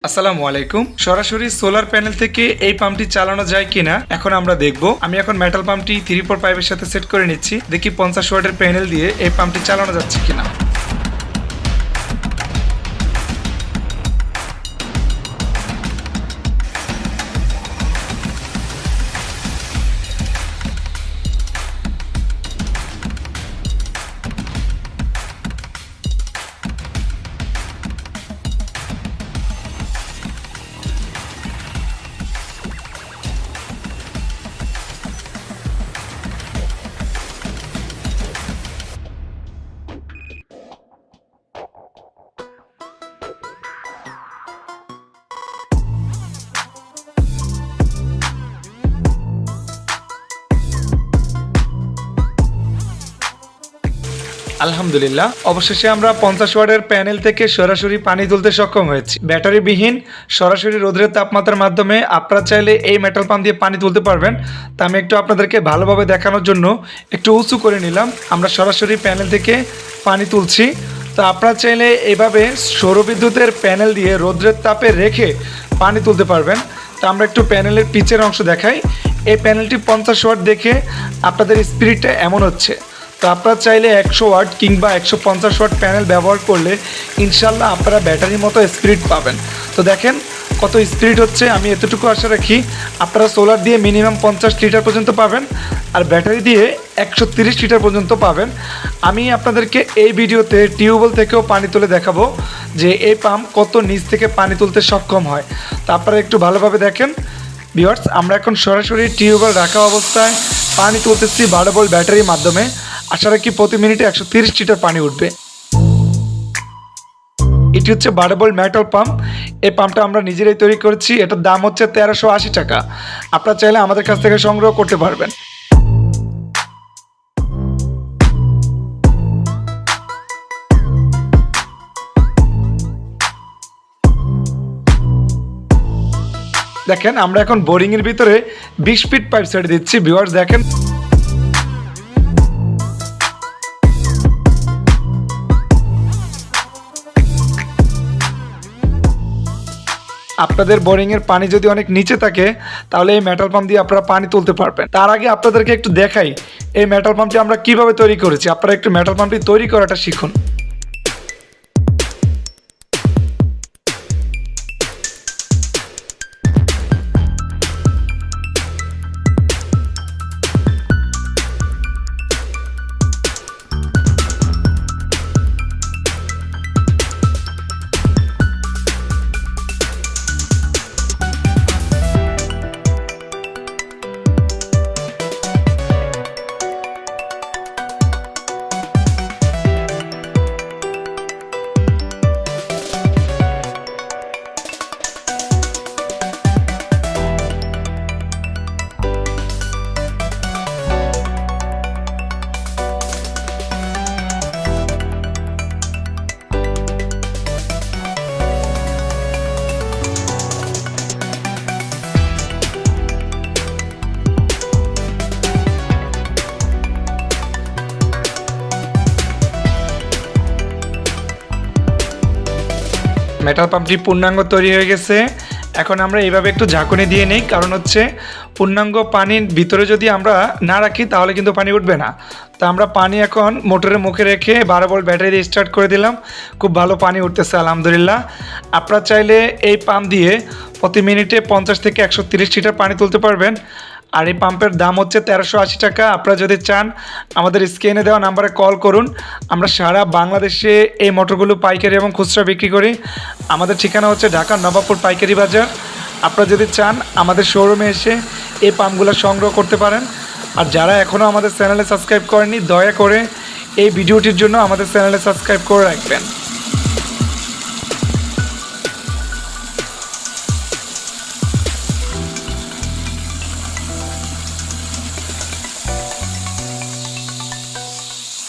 আসসালামু আলাইকুম। সরাসরি সোলার প্যানেল থেকে এই পাম্পটি চালানো যায় কিনা এখন আমরা দেখব। আমি এখন মেটাল পাম্পটি 3-4 পাইপের সাথে সেট করে নিচ্ছি, দেখি 50 ওয়াটের প্যানেল দিয়ে এই পাম্পটি চালানো যাচ্ছে কিনা। আলহামদুলিল্লাহ, অবশেষে আমরা 50 ওয়াটের প্যানেল থেকে সরাসরি পানি তুলতে সক্ষম হয়েছি। ব্যাটারিবিহীন সরাসরি রোদের তাপমাত্রার মাধ্যমে আপনারা চাইলে এই মেটাল পাম্প দিয়ে পানি তুলতে পারবেন। তা আমি একটু আপনাদেরকে ভালোভাবে দেখানোর জন্য একটু উঁচু করে নিলাম। আমরা সরাসরি প্যানেল থেকে পানি তুলছি। তো আপনারা চাইলে এইভাবে সৌরবিদ্যুতের প্যানেল দিয়ে রোদ্রের তাপে রেখে পানি তুলতে পারবেন। তো আমরা একটু প্যানেলের পিচের অংশ দেখাই। এই প্যানেলটি 50 ওয়াট দেখে আপনাদের স্পিডটা এমন হচ্ছে। তো আপনারা চাইলে 100 ওয়াট কিংবা 150 ওয়াট প্যানেল ব্যবহার করলে ইনশাল্লাহ আপনারা ব্যাটারির মতো স্পিড পাবেন। তো দেখেন কত স্পিড হচ্ছে। আমি এতটুকু আশা রাখি আপনারা সোলার দিয়ে মিনিমাম 50 লিটার পর্যন্ত পাবেন, আর ব্যাটারি দিয়ে 130 লিটার পর্যন্ত পাবেন। আমি আপনাদেরকে এই ভিডিওতে টিউবওয়েল থেকেও পানি তুলে দেখাবো যে এই পাম্প কত নিচ থেকে পানি তুলতে সক্ষম হয়। তো আপনারা একটু ভালোভাবে দেখেন ভিউয়ার্স। আমরা এখন সরাসরি টিউবওয়েল রাখা অবস্থায় পানি তুলতেছি 12 ভোল্ট ব্যাটারির মাধ্যমে। আশা রাখি প্রতি মিনিটে 130 লিটার পানি উঠবে। এটি হচ্ছে 12 ভোল্ট মেটাল পাম্প। এই পাম্পটা আমরা নিজেরাই তৈরি করেছি। এটার দাম হচ্ছে 1380 টাকা। আপনারা চাইলে আমাদের কাছ থেকে সংগ্রহ করতে পারবেন। দেখেন আমরা এখন বোরিংয়ের ভিতরে 20 ফিট পাইপ সেট দিচ্ছি। ভিউয়ার্স দেখেন আপনাদের বোরিংয়ের পানি যদি অনেক নিচে থাকে তাহলে এই মেটাল পাম্প দিয়ে আপনারা পানি তুলতে পারবেন। তার আগে আপনাদেরকে একটু দেখাই এই মেটাল পাম্পটি আমরা কিভাবে তৈরি করেছি। আপনারা একটু মেটাল পাম্পটি তৈরি করাটা শিখুন। মেটাল পাম্পটি পূর্ণাঙ্গ তৈরি হয়ে গেছে। এখন আমরা এইভাবে একটু ঝাঁকুনি দিয়ে নিই, কারণ হচ্ছে পূর্ণাঙ্গ পানির ভিতরে যদি আমরা না রাখি তাহলে কিন্তু পানি উঠবে না। তো আমরা পানি এখন মোটরের মুখে রেখে 12 ভোল্ট ব্যাটারি দিয়ে স্টার্ট করে দিলাম। খুব ভালো পানি উঠতেছে আলহামদুলিল্লাহ। আপনারা চাইলে এই পাম্প দিয়ে প্রতি মিনিটে 50 থেকে 130 লিটার পানি তুলতে পারবেন। আর এই পাম্পের দাম হচ্ছে 1380 টাকা। আপনারা যদি চান আমাদের স্ক্রিনে দেওয়া নাম্বারে কল করুন। আমরা সারা বাংলাদেশে এই মোটরগুলো পাইকারি এবং খুচরা বিক্রি করি। আমাদের ঠিকানা হচ্ছে ঢাকা নবাবপুর পাইকারি বাজার। আপনারা যদি চান আমাদের শোরুমে এসে এই পাম্পগুলো সংগ্রহ করতে পারেন। আর যারা এখনও আমাদের চ্যানেলে সাবস্ক্রাইব করেননি দয়া করে এই ভিডিওটির জন্য আমাদের চ্যানেলে সাবস্ক্রাইব করে রাখবেন।